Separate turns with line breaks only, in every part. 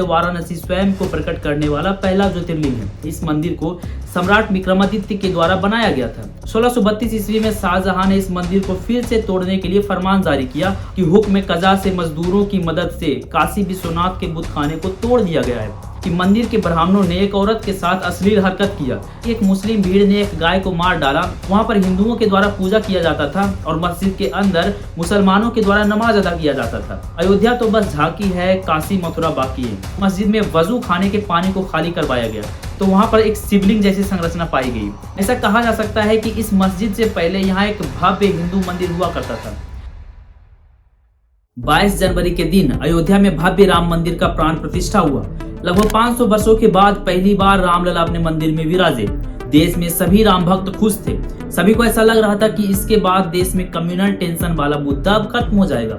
वाराणसी स्वयं को प्रकट करने वाला पहला ज्योतिर्लिंग है। इस मंदिर को सम्राट विक्रमादित्य के द्वारा बनाया गया था। 1632 ईस्वी में शाहजहां ने इस मंदिर को फिर से तोड़ने के लिए फरमान जारी किया कि हुक्म कजा से मजदूरों की मदद से काशी विश्वनाथ के बुतखाने को तोड़ दिया गया है कि मंदिर के ब्राह्मणों ने एक औरत के साथ अश्लील हरकत किया। एक मुस्लिम भीड़ ने एक गाय को मार डाला। वहां पर हिंदुओं के द्वारा पूजा किया जाता था और मस्जिद के अंदर मुसलमानों के द्वारा नमाज अदा किया जाता था। अयोध्या तो बस झांकी है, काशी मथुरा बाकी है। मस्जिद में वजू खाने के पानी को खाली करवाया गया तो वहां पर एक शिवलिंग जैसी संरचना पाई गई। ऐसा कहा जा सकता है कि इस मस्जिद से पहले यहाँ एक भव्य हिंदू मंदिर हुआ करता था। 22 जनवरी के दिन अयोध्या में भव्य राम मंदिर का प्राण प्रतिष्ठा हुआ। लगभग 500 वर्षों के बाद पहली बार रामलला अपने मंदिर में विराजे। देश में सभी राम भक्त खुश थे। सभी को ऐसा लग रहा था कि इसके बाद देश में कम्युनल टेंशन वाला मुद्दा अब खत्म हो जाएगा।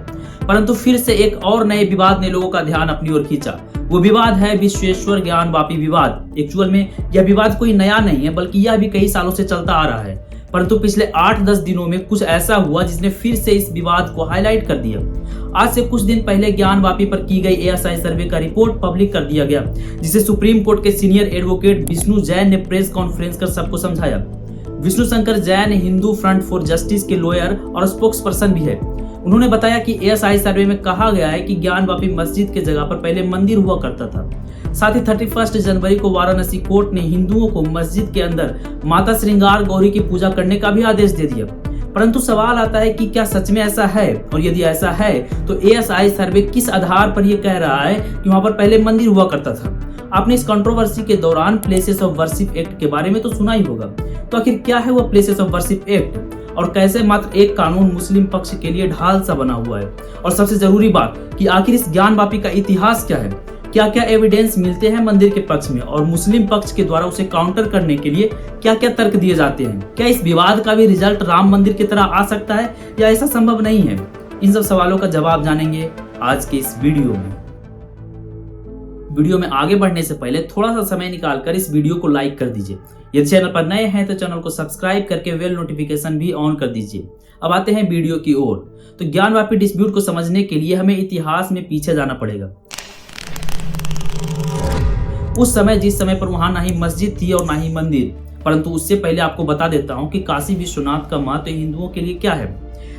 परंतु फिर से एक और नए विवाद ने लोगों का ध्यान अपनी ओर खींचा। वो विवाद है विश्वेश्वर ज्ञानवापी विवाद। एक्चुअल में यह विवाद कोई नया नहीं है, बल्कि यह भी कई सालों से चलता आ रहा है। परंतु पिछले 8-10 दिनों में कुछ ऐसा हुआ जिसने फिर से इस विवाद को हाईलाइट कर दिया। आज से कुछ दिन पहले ज्ञानवापी पर की गई एएसआई सर्वे का रिपोर्ट पब्लिक कर दिया गया, जिसे सुप्रीम कोर्ट के सीनियर एडवोकेट विष्णु जैन ने प्रेस कॉन्फ्रेंस कर सबको समझाया। Vishnu Shankar Jain Hindu front for justice के लॉयर और स्पोक्स पर्सन भी है। उन्होंने बताया कि एएसआई सर्वे में कहा गया है कि ज्ञानवापी मस्जिद के जगह पर पहले मंदिर हुआ करता था। साथ ही 31 जनवरी को वाराणसी कोर्ट ने हिंदुओं को मस्जिद के अंदर माता श्रृंगार गौरी की पूजा करने का भी आदेश दे दिया। परंतु सवाल आता है कि क्या सच में ऐसा है, और यदि ऐसा है तो एएसआई सर्वे किस आधार पर यह कह रहा है कि वहां पर पहले मंदिर हुआ करता था। आपने इस कंट्रोवर्सी के दौरान प्लेसेस ऑफ वर्शिप एक्ट के बारे में तो सुना ही होगा। तो आखिर क्या है वह प्लेसेस ऑफ वर्शिप एक्ट, और कैसे मात्र एक कानून मुस्लिम पक्ष के लिए ढाल सा बना हुआ है। और सबसे जरूरी बात कि आखिर इस ज्ञानवापी का इतिहास क्या है, क्या क्या एविडेंस मिलते हैं मंदिर के पक्ष में और मुस्लिम पक्ष के द्वारा उसे काउंटर करने के लिए क्या क्या तर्क दिए जाते हैं। क्या इस विवाद का भी रिजल्ट राम मंदिर की तरह आ सकता है या ऐसा संभव नहीं है। इन सब सवालों का जवाब जानेंगे आज के इस वीडियो में। वीडियो में आगे बढ़ने से पहले थोड़ा सा समय निकालकर इस वीडियो को लाइक कर दीजिए। यदि चैनल पर नए हैं तो चैनल को सब्सक्राइब करके बेल नोटिफिकेशन भी ऑन कर दीजिए। अब आते हैं वीडियो की ओर। तो ज्ञानवापी डिस्प्यूट को समझने के लिए हमें इतिहास में पीछे जाना पड़ेगा। उस समय जिस समय पर वहां ना ही मस्जिद थी और ना ही मंदिर। परंतु उससे पहले आपको बता देता हूं कि काशी विश्वनाथ का महत्व हिंदुओं के लिए क्या है।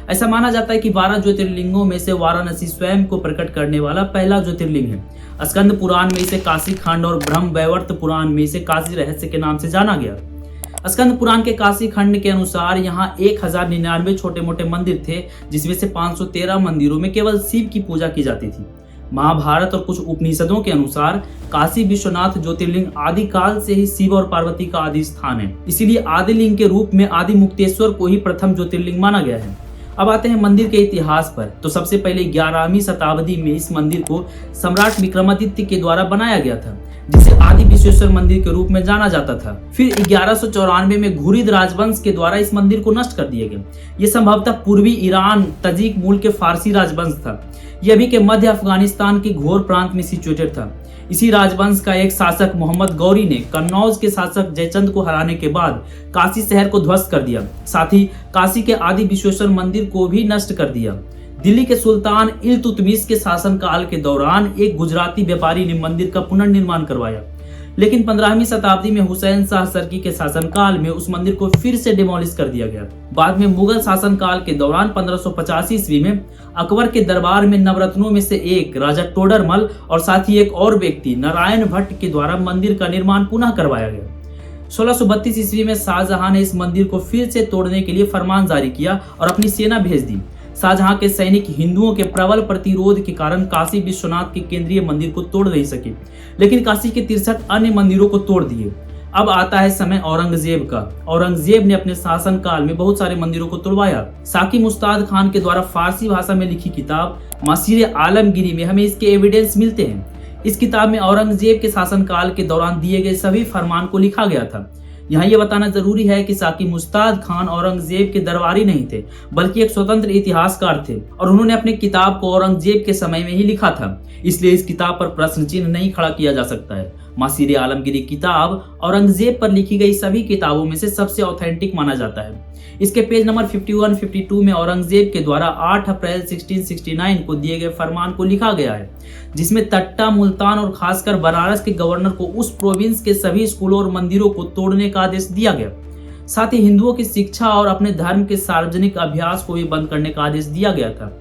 ऐसा माना जाता है कि 12 ज्योतिर्लिंगों में से वाराणसी स्वयं को प्रकट करने वाला पहला ज्योतिर्लिंग है। स्कंद पुराण में इसे काशी खंड और ब्रह्म वैवर्त पुराण में इसे काशी रहस्य के नाम से जाना गया। स्कंद पुराण के काशी खंड के अनुसार यहाँ 1099 छोटे मोटे मंदिर थे, जिसमें से 513 मंदिरों में केवल शिव की पूजा की जाती थी। महाभारत और कुछ उपनिषदों के अनुसार काशी विश्वनाथ ज्योतिर्लिंग आदि काल से ही शिव और पार्वती का आदि स्थान है। इसीलिए आदि लिंग के रूप में आदि मुक्तेश्वर को ही प्रथम ज्योतिर्लिंग माना गया है। अब आते हैं मंदिर के इतिहास पर। तो सबसे पहले 11वीं शताब्दी में इस मंदिर को सम्राट विक्रमादित्य के द्वारा बनाया गया था, जिसे आदि विश्वेश्वर मंदिर के रूप में जाना जाता था। फिर 1194 में घुरिद राजवंश के द्वारा इस मंदिर को नष्ट कर दिया गया। यह संभवतः पूर्वी ईरान तजिक मूल के फारसी राजवंश था। यह अभी के मध्य अफगानिस्तान के घोर प्रांत में सिचुएटेड था। इसी राजवंश का एक शासक मोहम्मद गौरी ने कन्नौज के शासक जयचंद को हराने के बाद काशी शहर को ध्वस्त कर दिया। साथ ही काशी के आदि विश्वेश्वर मंदिर को भी नष्ट कर दिया। दिल्ली के सुल्तान इल्तुतमिश के शासनकाल के दौरान एक गुजराती व्यापारी ने मंदिर का पुनर्निर्माण करवाया। लेकिन 15वीं शताब्दी में हुसैन शाह सरकी के शासनकाल में उस मंदिर को फिर से डिमोलिश कर दिया गया। बाद में मुगल शासनकाल के दौरान 1585 ईस्वी में अकबर के दरबार में नवरत्नों में से एक राजा टोडरमल और साथ ही एक और व्यक्ति नारायण भट्ट के द्वारा मंदिर का निर्माण पुनः करवाया गया। 1632 ईस्वी में शाहजहां ने इस मंदिर को फिर से तोड़ने के लिए फरमान जारी किया और अपनी सेना भेज दी। शाहजहां के सैनिक हिंदुओं के प्रबल प्रतिरोध के कारण काशी विश्वनाथ के केंद्रीय मंदिर को तोड़ नहीं सके, लेकिन काशी के 63 अन्य मंदिरों को तोड़ दिए। अब आता है समय औरंगजेब का। औरंगजेब ने अपने शासनकाल में बहुत सारे मंदिरों को तोड़वाया। साकी मुस्ताद खान के द्वारा फारसी भाषा में लिखी किताब मसीर आलमगीरी में हमें इसके एविडेंस मिलते हैं। इस किताब में औरंगजेब के शासनकाल के दौरान दिए गए सभी फरमान को लिखा गया था। यहाँ ये बताना जरूरी है कि साकी मुस्ताद खान औरंगजेब के दरबारी नहीं थे, बल्कि एक स्वतंत्र इतिहासकार थे और उन्होंने अपनी किताब को औरंगजेब के समय में ही लिखा था। इसलिए इस किताब पर प्रश्न चिन्ह नहीं खड़ा किया जा सकता है। मासीर आलमगीरी किताब औरंगजेब पर लिखी गई सभी किताबों में से सबसे ऑथेंटिक माना जाता है। इसके पेज नंबर 51-52 में औरंगजेब के द्वारा 8 अप्रैल 1669 को दिए गए फरमान को लिखा गया है, जिसमें तट्टा, मुल्तान और खासकर बनारस के गवर्नर को उस प्रोविंस के सभी स्कूलों और मंदिरों को तोड़ने का आदेश दिया गया। साथ ही हिंदुओं की शिक्षा और अपने धर्म के सार्वजनिक अभ्यास को भी बंद करने का आदेश दिया गया था।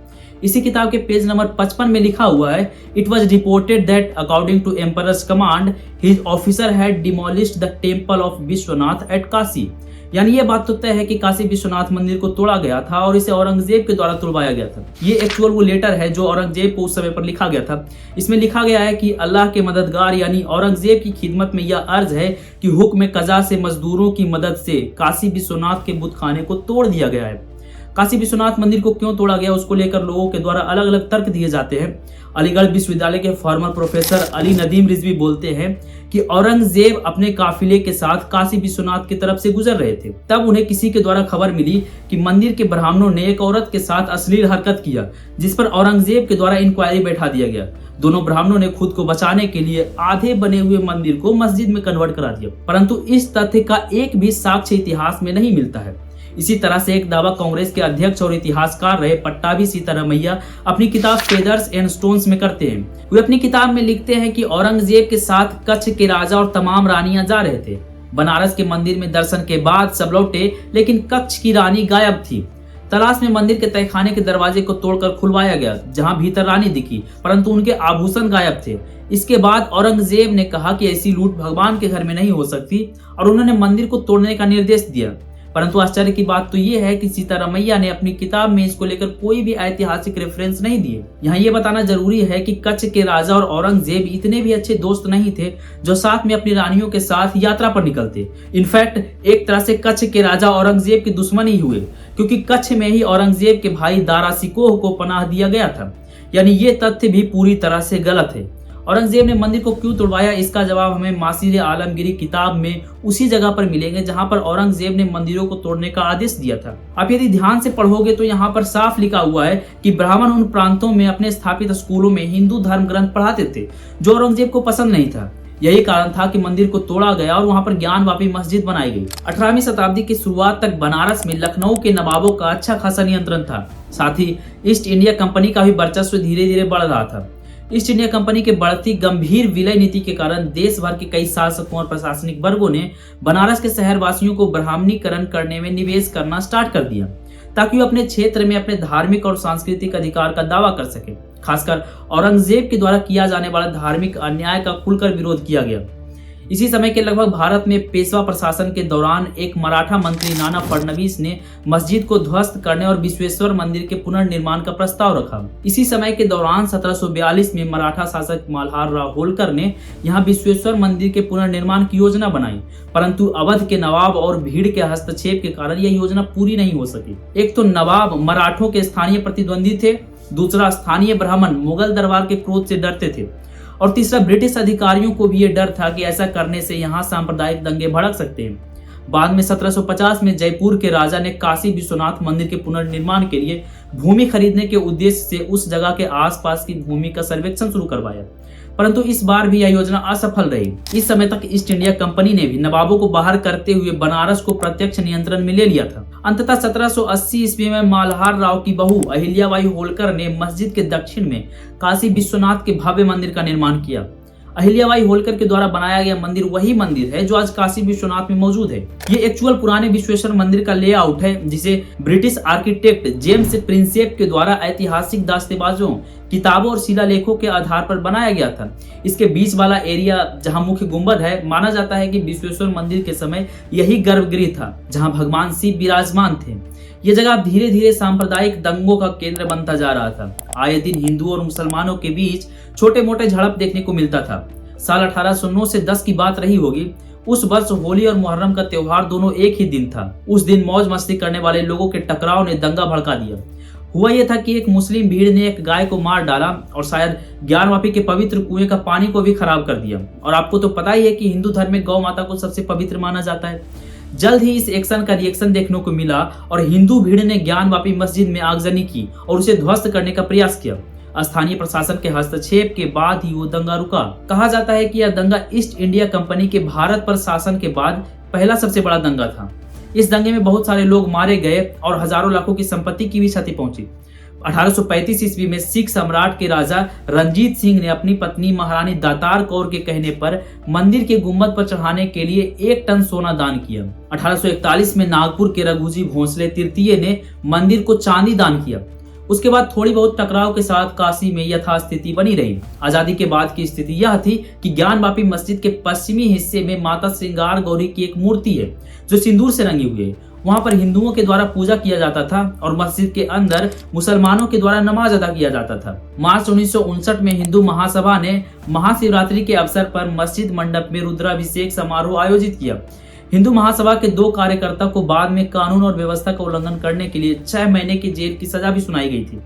इसी किताब के पेज नंबर 55 में लिखा हुआ है, it was reported that according to emperor's command his officer had demolished the temple of Vishwanath at Kashi. यानी ये बात तो तय है कि काशी विश्वनाथ मंदिर को तोड़ा गया था और इसे औरंगजेब के द्वारा तुड़वाया गया था। ये एक्चुअल वो लेटर है जो औरंगजेब को उस समय पर लिखा गया था। इसमें लिखा गया है कि अल्लाह के मददगार यानी औरंगजेब की खिदमत में यह अर्ज है कि हुक्म कज़ा से मजदूरों की मदद से काशी विश्वनाथ के बुत खाने को तोड़ दिया गया है। काशी विश्वनाथ मंदिर को क्यों तोड़ा गया उसको लेकर लोगों के द्वारा अलग अलग तर्क दिए जाते हैं। अलीगढ़ विश्वविद्यालय के फॉर्मर प्रोफेसर अली नदीम रिजवी बोलते हैं कि औरंगजेब अपने काफिले के साथ काशी विश्वनाथ की तरफ से गुजर रहे थे। तब उन्हें किसी के द्वारा खबर मिली कि मंदिर के ब्राह्मणों ने एक औरत के साथ अश्लील हरकत किया, जिस पर औरंगजेब के द्वारा इंक्वायरी बैठा दिया गया। दोनों ब्राह्मणों ने खुद को बचाने के लिए आधे बने हुए मंदिर को मस्जिद में कन्वर्ट करा दिया, परंतु इस तथ्य का एक भी साक्ष्य इतिहास में नहीं मिलता है। इसी तरह से एक दावा कांग्रेस के अध्यक्ष और इतिहासकार रहे पट्टाभी सीतारामैया अपनी किताब फेदर्स एंड स्टोन्स में करते हैं। वे अपनी किताब में लिखते हैं कि औरंगजेब के साथ कच्छ के राजा और तमाम रानियां जा रहे थे। बनारस के मंदिर में दर्शन के बाद सब लौटे, लेकिन कच्छ की रानी गायब थी। तलाश में मंदिर के तहखाने के दरवाजे को तोड़कर खुलवाया गया, जहां भीतर रानी दिखी, परंतु उनके आभूषण गायब थे। इसके बाद औरंगजेब ने कहा कि ऐसी लूट भगवान के घर में नहीं हो सकती और उन्होंने मंदिर को तोड़ने का निर्देश दिया। परंतु आश्चर्य की बात तो ये है कि सीतारामैया ने अपनी किताब में इसको लेकर कोई भी ऐतिहासिक रेफरेंस नहीं दिए। यहाँ ये बताना जरूरी है कि कच्छ के राजा और औरंगजेब इतने भी अच्छे दोस्त नहीं थे जो साथ में अपनी रानियों के साथ यात्रा पर निकलते। इनफैक्ट एक तरह से कच्छ के राजा औरंगजेब के दुश्मन ही हुए, क्योंकि कच्छ में ही औरंगजेब के भाई दारा सिकोह को पनाह दिया गया था। यानी ये तथ्य भी पूरी तरह से गलत है। औरंगजेब ने मंदिर को क्यों तुड़वाया, इसका जवाब हमें मासीर आलमगीरी किताब में उसी जगह पर मिलेंगे जहां पर औरंगजेब ने मंदिरों को तोड़ने का आदेश दिया था। आप यदि ध्यान से पढ़ोगे तो यहाँ पर साफ लिखा हुआ है कि ब्राह्मण उन प्रांतों में अपने स्थापित स्कूलों में हिंदू धर्म ग्रंथ पढ़ाते थे, जो औरंगजेब को पसंद नहीं था। यही कारण था कि मंदिर को तोड़ा गया और वहां पर ज्ञानवापी मस्जिद बनाई गई। 18वीं शताब्दी की शुरुआत तक बनारस में लखनऊ के नवाबों का अच्छा खासा नियंत्रण था। साथ ही ईस्ट इंडिया कंपनी का भी वर्चस्व धीरे धीरे बढ़ रहा था। ईस्ट इंडिया कंपनी के बढ़ती गंभीर विलय नीति के कारण देश भर के कई शासकों और प्रशासनिक वर्गों ने बनारस के शहरवासियों को ब्राह्मणीकरण करने में निवेश करना स्टार्ट कर दिया, ताकि वो अपने क्षेत्र में अपने धार्मिक और सांस्कृतिक अधिकार का दावा कर सके। खासकर औरंगजेब के द्वारा किया जाने वाला धार्मिक अन्याय का खुलकर विरोध किया गया। इसी समय के लगभग भारत में पेशवा प्रशासन के दौरान एक मराठा मंत्री नाना फडणवीस ने मस्जिद को ध्वस्त करने और विश्वेश्वर मंदिर के पुनर्निर्माण का प्रस्ताव रखा। इसी समय के दौरान 1742 में मराठा शासक मल्हार राव होलकर ने यहाँ विश्वेश्वर मंदिर के पुनर्निर्माण की योजना बनाई, परंतु अवध के नवाब और भीड़ के हस्तक्षेप के कारण यह योजना पूरी नहीं हो सकी। एक तो नवाब मराठों के स्थानीय प्रतिद्वंदी थे, दूसरा स्थानीय ब्राह्मण मुगल दरबार के क्रोध से डरते थे, और तीसरा ब्रिटिश अधिकारियों को भी ये डर था कि ऐसा करने से यहाँ सांप्रदायिक दंगे भड़क सकते हैं। बाद में 1750 में जयपुर के राजा ने काशी विश्वनाथ मंदिर के पुनर्निर्माण के लिए भूमि खरीदने के उद्देश्य से उस जगह के आसपास की भूमि का सर्वेक्षण शुरू करवाया, परंतु इस बार भी यह योजना असफल रही। इस समय तक ईस्ट इंडिया कंपनी ने भी नवाबों को बाहर करते हुए बनारस को प्रत्यक्ष नियंत्रण में ले लिया था। अंततः 1780 ईस्वी में मल्हार राव की बहू अहिल्याबाई होलकर ने मस्जिद के दक्षिण में काशी विश्वनाथ के भव्य मंदिर का निर्माण किया। अहिल्याबाई होलकर के द्वारा बनाया गया मंदिर वही मंदिर है जो आज काशी विश्वनाथ में मौजूद है। ये एक्चुअल पुराने विश्वेश्वर मंदिर का लेआउट है, जिसे ब्रिटिश आर्किटेक्ट जेम्स प्रिंसेप के द्वारा ऐतिहासिक दास्तावेजों, किताबों और शिलालेखों के आधार पर बनाया गया था। इसके बीच वाला एरिया जहां मुख्य गुंबद है, माना जाता है कि विश्वेश्वर मंदिर के समय यही गर्भगृह था जहां भगवान शिव विराजमान थे। यह जगह धीरे धीरे सांप्रदायिक दंगों का केंद्र बनता जा रहा था। आए दिन हिंदुओं और मुसलमानों के बीच छोटे मोटे झड़प देखने को मिलता था। साल 1809 से 10 की बात रही होगी। उस वर्ष होली और मुहर्रम का त्योहार दोनों एक ही दिन था। उस दिन मौज मस्ती करने वाले लोगों के टकराव ने दंगा भड़का दिया। हुआ यह था कि एक मुस्लिम भीड़ ने एक गाय को मार डाला और शायद ज्ञानवापी के पवित्र कुएं का पानी को भी खराब कर दिया। और आपको तो पता ही है कि हिंदू धर्म में गौ माता को सबसे पवित्र माना जाता है। जल्द ही इस एक्शन का रिएक्शन देखने को मिला और हिंदू भीड़ ने ज्ञानवापी मस्जिद में आगजनी की और उसे ध्वस्त करने का प्रयास किया। स्थानीय प्रशासन के हस्तक्षेप के बाद ही वो दंगा रुका। कहा जाता है कि यह दंगा ईस्ट इंडिया कंपनी के भारत पर शासन के बाद पहला सबसे बड़ा दंगा था। इस दंगे में बहुत सारे लोग मारे गए और हजारों लाखों की संपत्ति की भी क्षति पहुंची। 1835 ईस्वी में सिख सम्राट के राजा रंजीत सिंह ने अपनी पत्नी महारानी दातार कौर के कहने पर मंदिर के गुंबद पर चढ़ाने के लिए 1 टन सोना दान किया। 1841 में नागपुर के रघुजी भोंसले तृतीय ने मंदिर को चांदी दान किया। उसके बाद थोड़ी बहुत टकराव के साथ काशी में यथास्थिति बनी रही। आजादी के बाद की स्थिति यह थी कि ज्ञानवापी मस्जिद के पश्चिमी हिस्से में माता श्रृंगार गौरी की एक मूर्ति है जो सिंदूर से रंगी हुई है। वहां पर हिंदुओं के द्वारा पूजा किया जाता था और मस्जिद के अंदर मुसलमानों के द्वारा नमाज अदा किया जाता था। मार्च 1959 में हिंदू महासभा ने महाशिवरात्रि के अवसर पर मस्जिद मंडप में रुद्राभिषेक समारोह आयोजित किया। हिंदू महासभा के 2 कार्यकर्ता को बाद में कानून और व्यवस्था का उल्लंघन करने के लिए 6 महीने की जेल की सजा भी सुनाई गई थी।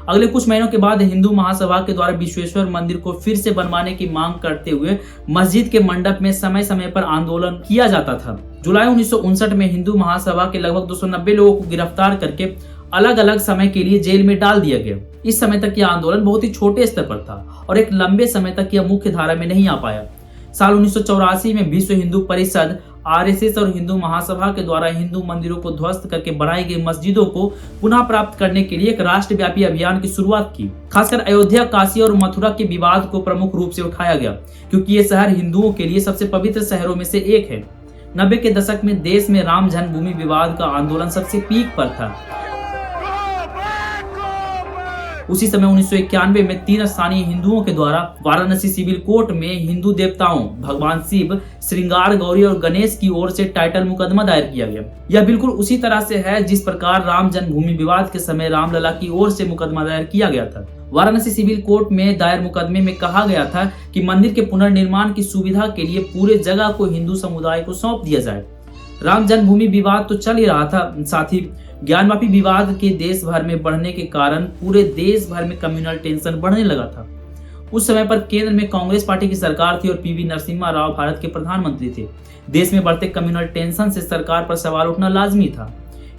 अगले कुछ महीनों के बाद हिंदू महासभा के द्वारा विश्वेश्वर मंदिर को फिर से बनवाने की मांग करते हुए मस्जिद के मंडप में समय समय पर आंदोलन किया जाता था। जुलाई 1959 में हिंदू महासभा के लगभग 290 लोगों को गिरफ्तार करके अलग अलग समय के लिए जेल में डाल दिया गया। इस समय तक यह आंदोलन बहुत ही छोटे स्तर पर था और एक लंबे समय तक यह मुख्य धारा में नहीं आ पाया। साल 1984 में विश्व हिंदू परिषद, आरएसएस और हिंदू महासभा के द्वारा हिंदू मंदिरों को ध्वस्त करके बनाई गई मस्जिदों को पुनः प्राप्त करने के लिए एक राष्ट्रव्यापी अभियान की शुरुआत की। खासकर अयोध्या, काशी और मथुरा के विवाद को प्रमुख रूप से उठाया गया, क्योंकि ये शहर हिंदुओं के लिए सबसे पवित्र शहरों में से एक है। 90 के दशक में देश में राम जन्मभूमि विवाद का आंदोलन सबसे पीक पर था। उसी समय 1991 में 3 स्थानीय हिंदुओं के द्वारा वाराणसी सिविल कोर्ट में हिंदू देवताओं भगवान शिव, श्रृंगार गौरी और गणेश की ओर से टाइटल मुकदमा दायर किया गया। यह बिल्कुल उसी तरह से है जिस प्रकार राम जन्मभूमि विवाद के समय रामलला की ओर से मुकदमा दायर किया गया था। वाराणसी सिविल कोर्ट में दायर मुकदमे में कहा गया था कि मंदिर के पुनर्निर्माण की सुविधा के लिए पूरे जगह को हिंदू समुदाय को सौंप दिया जाए। राम जन्मभूमि विवाद तो चल ही रहा था, साथ ही ज्ञानवापी विवाद के देश भर में बढ़ने के कारण पूरे देश भर में कम्युनल टेंशन बढ़ने लगा था। उस समय पर केंद्र में कांग्रेस पार्टी की सरकार थी और पीवी नरसिम्हा राव भारत के प्रधानमंत्री थे। देश में बढ़ते कम्युनल टेंशन से सरकार पर सवाल उठना लाजमी था।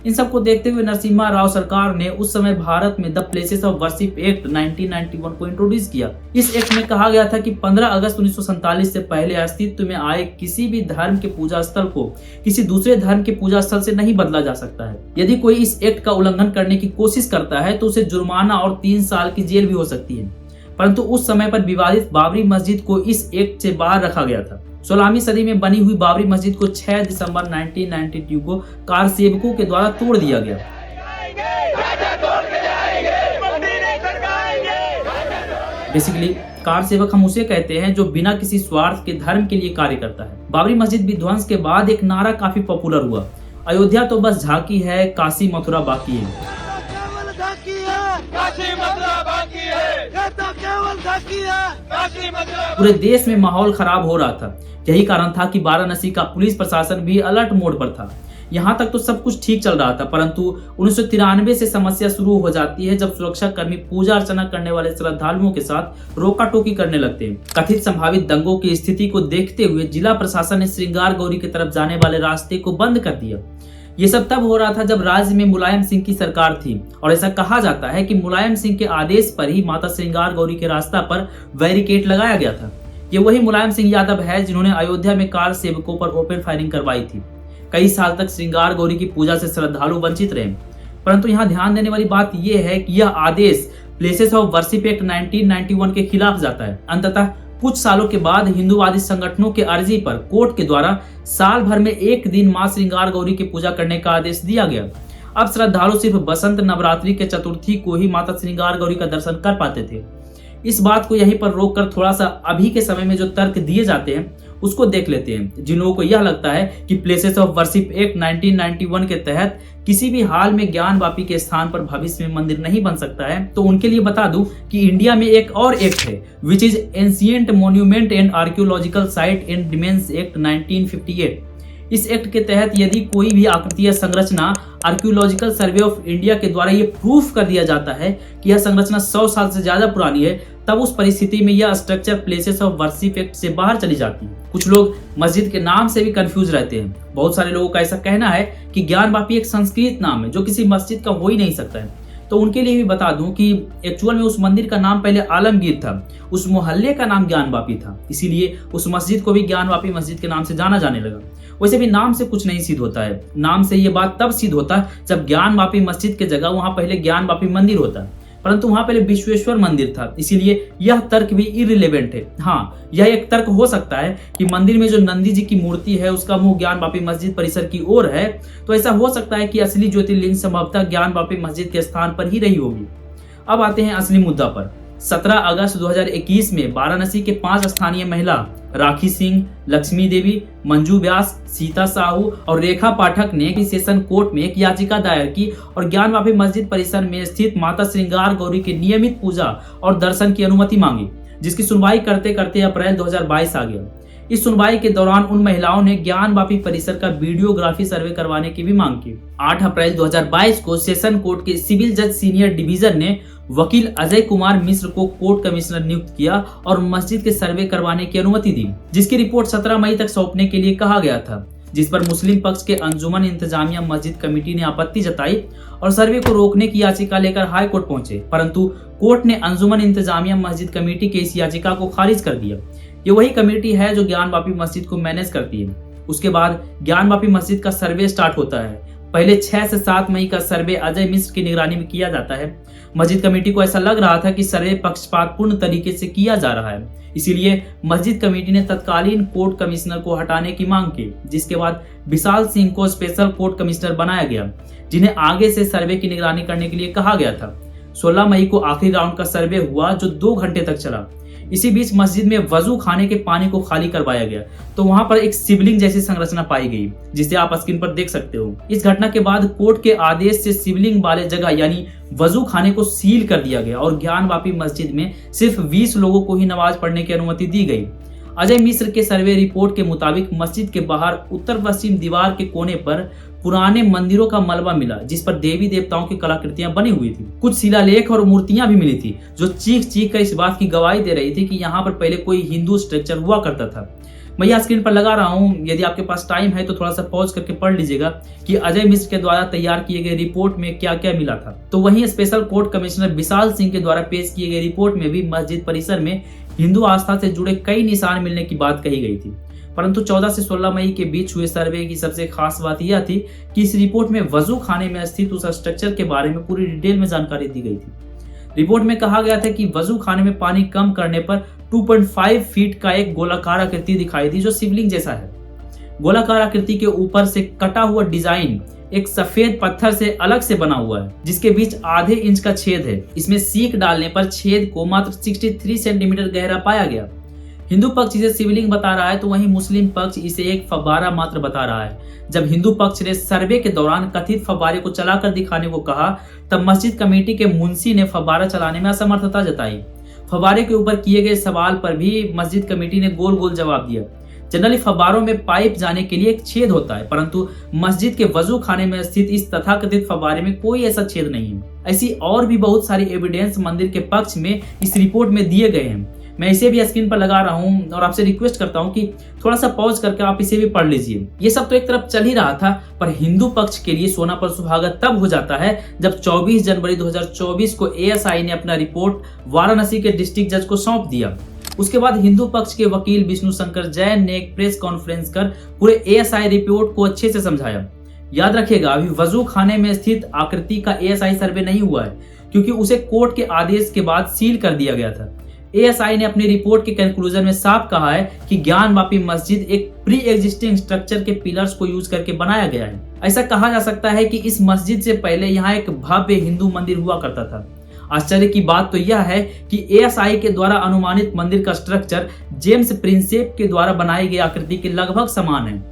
इन सबको देखते हुए नरसिम्हा राव सरकार ने उस समय भारत में the places of worship act 1991 को इंट्रोड्यूस किया। इस एक्ट में कहा गया था कि 15 अगस्त 1947 से पहले अस्तित्व में आए किसी भी धर्म के पूजा स्थल को किसी दूसरे धर्म के पूजा स्थल से नहीं बदला जा सकता है। यदि कोई इस एक्ट का उल्लंघन करने की कोशिश करता है तो उसे जुर्माना और 3 साल की जेल भी हो सकती है। परंतु उस समय पर विवादित बाबरी मस्जिद को इस एक्ट से बाहर रखा गया था। 16वीं सदी में बनी हुई बाबरी मस्जिद को 6 दिसंबर 1992 को कार सेवकों के द्वारा तोड़ दिया गया। बेसिकली कार सेवक हम उसे कहते हैं जो बिना किसी स्वार्थ के धर्म के लिए कार्य करता है। बाबरी मस्जिद विध्वंस के बाद एक नारा काफी पॉपुलर हुआ, अयोध्या तो बस झांकी है, काशी मथुरा बाकी है। पूरे देश में माहौल खराब हो रहा था। यही कारण था कि वाराणसी का पुलिस प्रशासन भी अलर्ट मोड पर था। यहाँ तक तो सब कुछ ठीक चल रहा था, परंतु 1993 से समस्या शुरू हो जाती है जब सुरक्षा कर्मी पूजा अर्चना करने वाले श्रद्धालुओं के साथ रोका टोकी करने लगते हैं। कथित संभावित दंगों की स्थिति को देखते हुए जिला प्रशासन ने श्रृंगार गौरी की तरफ जाने वाले रास्ते को बंद कर दिया। ये सब तब हो रहा था जब राज्य में मुलायम सिंह की सरकार थी और ऐसा कहा जाता है कि मुलायम सिंह के आदेश पर ही माता श्रृंगार गौरी के रास्ता पर बैरिकेड लगाया गया था। ये वही मुलायम सिंह यादव है जिन्होंने अयोध्या में कार सेवकों पर ओपन फायरिंग करवाई थी। कई साल तक श्रृंगार गौरी की पूजा से श्रद्धालु वंचित रहे, परंतु यहाँ ध्यान देने वाली बात यह है कि यह आदेश प्लेसेस ऑफ वर्शिप एक्ट 1991 के खिलाफ जाता है। अंततः कुछ सालों के बाद हिंदूवादी संगठनों के अर्जी पर कोर्ट के द्वारा साल भर में एक दिन मां श्रृंगार गौरी की पूजा करने का आदेश दिया गया। अब श्रद्धालु सिर्फ बसंत नवरात्रि के चतुर्थी को ही माता श्रृंगार गौरी का दर्शन कर पाते थे। इस बात को यहीं पर रोककर थोड़ा सा अभी के समय में जो तर्क दिए जाते हैं उसको देख लेते हैं। जिन लोगों को यह लगता है कि प्लेसेस ऑफ वर्शिप एक्ट 1991 के तहत किसी भी हाल में ज्ञानवापी के स्थान पर भविष्य में मंदिर नहीं बन सकता है, तो उनके लिए बता दूं कि इंडिया में एक और एक्ट है which is ancient monument and archaeological site and remains act 1958। इस एक्ट के तहत यदि कोई भी आकृति या संरचना आर्कियोलॉजिकल सर्वे ऑफ इंडिया के द्वारा ये प्रूफ कर दिया जाता है कि यह संरचना 100 साल से ज्यादा पुरानी है, तब उस परिस्थिति में यह structure places of worship act से बाहर चली जाती है। कुछ लोग मस्जिद के नाम से भी कंफ्यूज रहते हैं। बहुत सारे लोगों का ऐसा कहना है कि ज्ञानवापी एक संस्कृत नाम है जो किसी मस्जिद का हो ही नहीं सकता है। तो तो उनके लिए भी बता दूं कि एक्चुअल में उस मंदिर का नाम पहले आलमगीर था, उस मोहल्ले का नाम ज्ञानवापी था, इसीलिए उस मस्जिद को भी ज्ञानवापी मस्जिद के नाम से जाना जाने लगा। वैसे भी नाम से कुछ नहीं सिद्ध होता है, नाम से ये बात तब सिद्ध होता है जब ज्ञानवापी मस्जिद के जगह वहां पहले ज्ञानवापी मंदिर होता है, परंतु वहां पहले विश्वेश्वर मंदिर था, इसीलिए यह तर्क भी इररिलेवेंट है। हाँ, यह एक तर्क हो सकता है कि मंदिर में जो नंदी जी की मूर्ति है उसका मुंह ज्ञानवापी मस्जिद परिसर की ओर है, तो ऐसा हो सकता है कि असली ज्योतिर्लिंग संभवतः ज्ञानवापी मस्जिद के स्थान पर ही रही होगी। अब आते हैं असली मुद्दा पर। 17 अगस्त 2021 में वाराणसी के 5 स्थानीय महिला राखी सिंह, लक्ष्मी देवी, मंजू व्यास, सीता साहू और रेखा पाठक ने सेशन कोर्ट में एक याचिका दायर की और ज्ञानवापी मस्जिद परिसर में स्थित माता श्रृंगार गौरी की नियमित पूजा और दर्शन की अनुमति मांगी, जिसकी सुनवाई करते करते अप्रैल 2022 आ गया। इस सुनवाई के दौरान उन महिलाओं ने ज्ञानवापी परिसर का वीडियोग्राफी सर्वे करवाने की भी मांग की। 8 अप्रैल 2022 को सेशन कोर्ट के सिविल जज सीनियर डिवीजन ने वकील अजय कुमार मिश्र को कोर्ट कमिश्नर नियुक्त किया और मस्जिद के सर्वे करवाने की अनुमति दी, जिसकी रिपोर्ट 17 मई तक सौंपने के लिए कहा गया था, जिस पर मुस्लिम पक्ष के अंजुमन इंतजामिया मस्जिद कमेटी ने आपत्ति जताई और सर्वे को रोकने की याचिका लेकर हाई कोर्ट पहुंचे, परंतु कोर्ट ने अंजुमन इंतजामिया मस्जिद कमेटी के इस याचिका को खारिज कर दिया। ये वही कमेटी है जो ज्ञानवापी मस्जिद को मैनेज करती है। उसके बाद ज्ञानवापी मस्जिद का सर्वे स्टार्ट होता है। पहले 6 से 7 मई का सर्वे अजय मिश्र की निगरानी में किया जाता है। मस्जिद कमेटी को ऐसा लग रहा था कि सर्वे पक्षपातपूर्ण तरीके से किया जा रहा है, इसीलिए मस्जिद कमेटी ने तत्कालीन कोर्ट कमिश्नर को हटाने की मांग की, जिसके बाद विशाल सिंह को स्पेशल कोर्ट कमिश्नर बनाया गया, जिन्हें आगे से सर्वे की निगरानी करने के लिए कहा गया था। 16 मई को आखिरी राउंड का सर्वे हुआ जो 2 घंटे तक चला। इसी बीच मस्जिद में वजू खाने के पानी को खाली करवाया गया, तो वहां पर एक शिवलिंग जैसी संरचना पाई गई, जिसे आप स्क्रीन पर देख सकते हो। इस घटना के बाद कोर्ट के आदेश से शिवलिंग वाले जगह यानी वजू खाने को सील कर दिया गया और ज्ञानवापी मस्जिद में सिर्फ 20 लोगों को ही नमाज पढ़ने की अनुमति दी गई। अजय मिश्र के सर्वे रिपोर्ट के मुताबिक मस्जिद के बाहर उत्तर पश्चिम दीवार के कोने पर पुराने मंदिरों का मलबा मिला, जिस पर देवी देवताओं की कलाकृतियां बनी हुई थी। कुछ शिलालेख और मूर्तियां भी मिली थी, जो चीख चीख कर इस बात की गवाही दे रही थी कि यहाँ पर पहले कोई हिंदू स्ट्रक्चर हुआ करता था। मैं यह स्क्रीन पर लगा रहा हूँ, यदि आपके पास टाइम है तो थोड़ा सा पॉज करके पढ़ लीजिएगा कि अजय मिश्र के द्वारा तैयार किए गए रिपोर्ट में क्या क्या मिला था। तो वहीं special court commissioner Vishal Singh के द्वारा पेश किए गए रिपोर्ट में भी मस्जिद परिसर में हिंदू आस्था से जुड़े कई निशान मिलने की बात कही गई थी, परंतु 14 से 16 मई के बीच हुए सर्वे की सबसे खास बात यह थी कि इस रिपोर्ट में वजू खाने में स्थित उस स्ट्रक्चर के बारे में पूरी डिटेल में जानकारी दी गई थी। रिपोर्ट में कहा गया था कि वजू खाने में पानी कम करने पर 2.5 फीट का एक गोलाकार आकृति दिखाई दी, जो शिवलिंग जैसा है। गोलाकार आकृति के ऊपर से कटा हुआ डिजाइन एक सफेद पत्थर से अलग से बना हुआ है, जिसके बीच आधे इंच का छेद है। इसमें सीक डालने पर छेद को मात्र 63 सेंटीमीटर गहरा पाया गया। हिंदू पक्ष इसे शिवलिंग बता रहा है, तो वहीं मुस्लिम पक्ष इसे एक फव्वारा मात्र बता रहा है। जब हिंदू पक्ष ने सर्वे के दौरान कथित फव्वारे को चलाकर दिखाने को कहा, तब मस्जिद कमेटी के मुंशी ने फव्वारा चलाने में असमर्थता जताई। फव्वारे के ऊपर किए गए सवाल पर भी मस्जिद कमेटी ने गोल गोल जवाब दिया। जनरली फव्वारों में पाइप जाने के लिए एक छेद होता है, परंतु मस्जिद के वजू खाने में स्थित इस तथाकथित फव्वारे में कोई ऐसा छेद नहीं है। ऐसी और भी बहुत सारी एविडेंस मंदिर के पक्ष में इस रिपोर्ट में दिए गए हैं। मैं इसे भी स्क्रीन पर लगा रहा हूं और आपसे रिक्वेस्ट करता हूं कि थोड़ा सा पॉज करके आप इसे भी पढ़ लीजिए। ये सब तो एक तरफ चल ही रहा था, पर हिंदू पक्ष के लिए सोना पर सुहागा तब हो जाता है जब 24 जनवरी 2024 को एएसआई ने अपना रिपोर्ट वाराणसी के डिस्ट्रिक्ट जज को सौंप दिया। उसके बाद हिंदू पक्ष के वकील विष्णु शंकर जैन ने एक प्रेस कॉन्फ्रेंस कर पूरे एएसआई रिपोर्ट को अच्छे से समझाया। याद रखिएगा, अभी वजू खाने में स्थित आकृति का एएसआई सर्वे नहीं हुआ है, क्योंकि उसे कोर्ट के आदेश के बाद सील कर दिया गया था। एएसआई ने अपनी रिपोर्ट के कंक्लूजन में साफ कहा है कि ज्ञानवापी मस्जिद एक प्री एग्जिस्टिंग स्ट्रक्चर के पिलर्स को यूज करके बनाया गया है। ऐसा कहा जा सकता है कि इस मस्जिद से पहले यहाँ एक भव्य हिंदू मंदिर हुआ करता था। आश्चर्य की बात तो यह है कि एएसआई के द्वारा अनुमानित मंदिर का स्ट्रक्चर जेम्स प्रिंसेप के द्वारा बनाई गई आकृति के लगभग समान है।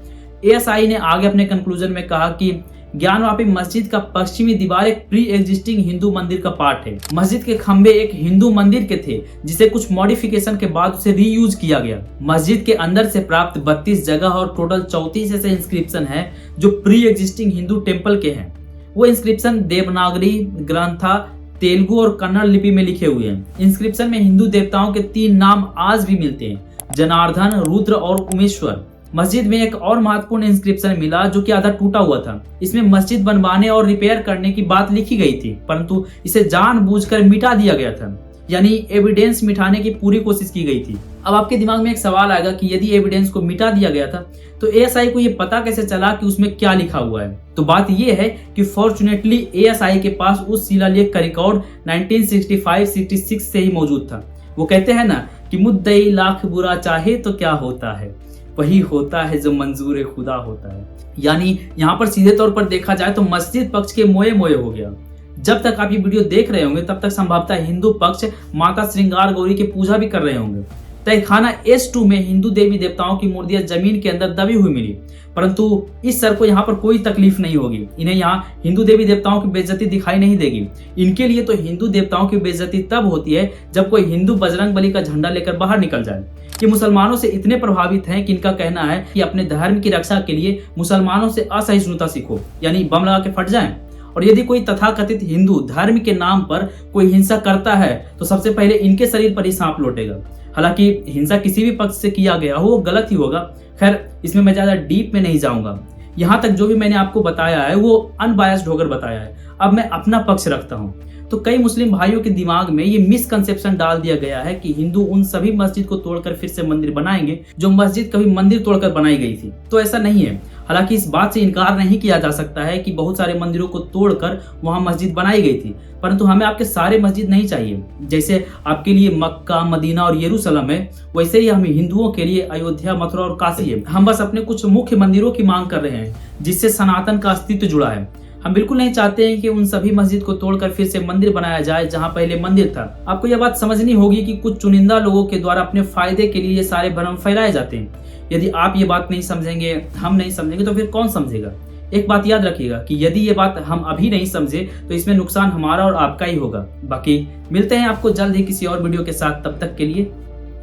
एएसआई ने आगे अपने कंक्लूजन में कहा कि ज्ञानवापी मस्जिद का पश्चिमी दीवार एक प्री एग्जिस्टिंग हिंदू मंदिर का पार्ट है। मस्जिद के खंबे एक हिंदू मंदिर के थे, जिसे कुछ मॉडिफिकेशन के बाद उसे रीयूज किया गया। मस्जिद के अंदर से प्राप्त 32 जगह और टोटल 34 ऐसे इंस्क्रिप्शन है जो प्री एग्जिस्टिंग हिंदू टेम्पल के हैं। वो इंस्क्रिप्शन देवनागरी, ग्रंथा, तेलुगु और कन्नड़ लिपि में लिखे हुए हैं। इंस्क्रिप्शन में हिंदू देवताओं के 3 नाम आज भी मिलते हैं, जनार्दन, रुद्र और उमेश्वर। मस्जिद में एक और महत्वपूर्ण इंस्क्रिप्शन मिला जो कि आधा टूटा हुआ था। इसमें मस्जिद बनवाने और रिपेयर करने की बात लिखी गई थी, परंतु इसे जानबूझकर मिटा दिया गया था, यानी एविडेंस मिटाने की पूरी कोशिश की गई थी। अब आपके दिमाग में एक सवाल आएगा कि यदि एविडेंस को मिटा दिया गया था तो एएसआई को यह पता कैसे चला कि उसमें क्या लिखा हुआ है। तो बात यह है कि फॉर्चुनेटली एएसआई के पास उस शिलालेख का रिकॉर्ड 1965-66 से ही मौजूद था। वो कहते हैं ना कि मुद्दई लाख बुरा चाहे तो क्या होता है, वही होता है जो मंजूर खुदा होता है। यानी यहाँ पर सीधे तौर पर देखा जाए तो मस्जिद पक्ष के मोए मोए हो गया। जब तक आप ये वीडियो देख रहे होंगे तब तक संभवतः हिंदू पक्ष माता श्रृंगार गौरी की पूजा भी कर रहे होंगे। तहखाना S2 में हिंदू देवी देवताओं की मूर्तियां जमीन के अंदर दबी हुई मिली, परंतु इस सर को यहाँ पर कोई तकलीफ नहीं होगी। इन्हें यहाँ हिंदू देवी देवताओं की बेइज्जती दिखाई नहीं देगी। इनके लिए तो हिंदू देवताओं की बेइज्जती तब होती है जब कोई हिंदू बजरंग बली का झंडा लेकर बाहर निकल जाए। ये मुसलमानों से इतने प्रभावित हैं कि इनका कहना है कि अपने धर्म की रक्षा के लिए मुसलमानों से असहिष्णुता सीखो, यानी बम लगा के फट जाएं। और यदि कोई तथाकथित हिंदू धर्म के नाम पर कोई हिंसा करता है तो सबसे पहले इनके शरीर पर ही सांप लौटेगा। हालांकि हिंसा किसी भी पक्ष से किया गया हो वो गलत ही होगा। खैर, इसमें मैं ज्यादा डीप में नहीं जाऊंगा। यहाँ तक जो भी मैंने आपको बताया है वो अनबायस्ड होकर बताया है। अब मैं अपना पक्ष रखता हूँ। तो कई मुस्लिम भाइयों के दिमाग में ये मिसकंसेप्शन डाल दिया गया है कि हिंदू उन सभी मस्जिद को तोड़कर फिर से मंदिर बनाएंगे जो मस्जिद कभी मंदिर तोड़कर बनाई गई थी। तो ऐसा नहीं है। हालांकि इस बात से इनकार नहीं किया जा सकता है कि बहुत सारे मंदिरों को तोड़कर वहां मस्जिद बनाई गई थी, परंतु हमें आपके सारे मस्जिद नहीं चाहिए। जैसे आपके लिए मक्का, मदीना और यरूशलेम है, वैसे ही हमें हिंदुओं के लिए अयोध्या, मथुरा और काशी है। हम बस अपने कुछ मुख्य मंदिरों की मांग कर रहे हैं जिससे सनातन का अस्तित्व जुड़ा है। हम बिल्कुल नहीं चाहते हैं कि उन सभी मस्जिद को तोड़कर फिर से मंदिर बनाया जाए जहां पहले मंदिर था। आपको यह बात समझनी होगी कि कुछ चुनिंदा लोगों के द्वारा अपने फायदे के लिए ये सारे भ्रम फैलाए जाते हैं। यदि आप ये बात नहीं समझेंगे, हम नहीं समझेंगे, तो फिर कौन समझेगा। एक बात याद रखिएगा कि यदि ये बात हम अभी नहीं समझे तो इसमें नुकसान हमारा और आपका ही होगा। बाकी मिलते हैं आपको जल्द ही किसी और वीडियो के साथ। तब तक के लिए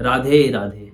राधे राधे।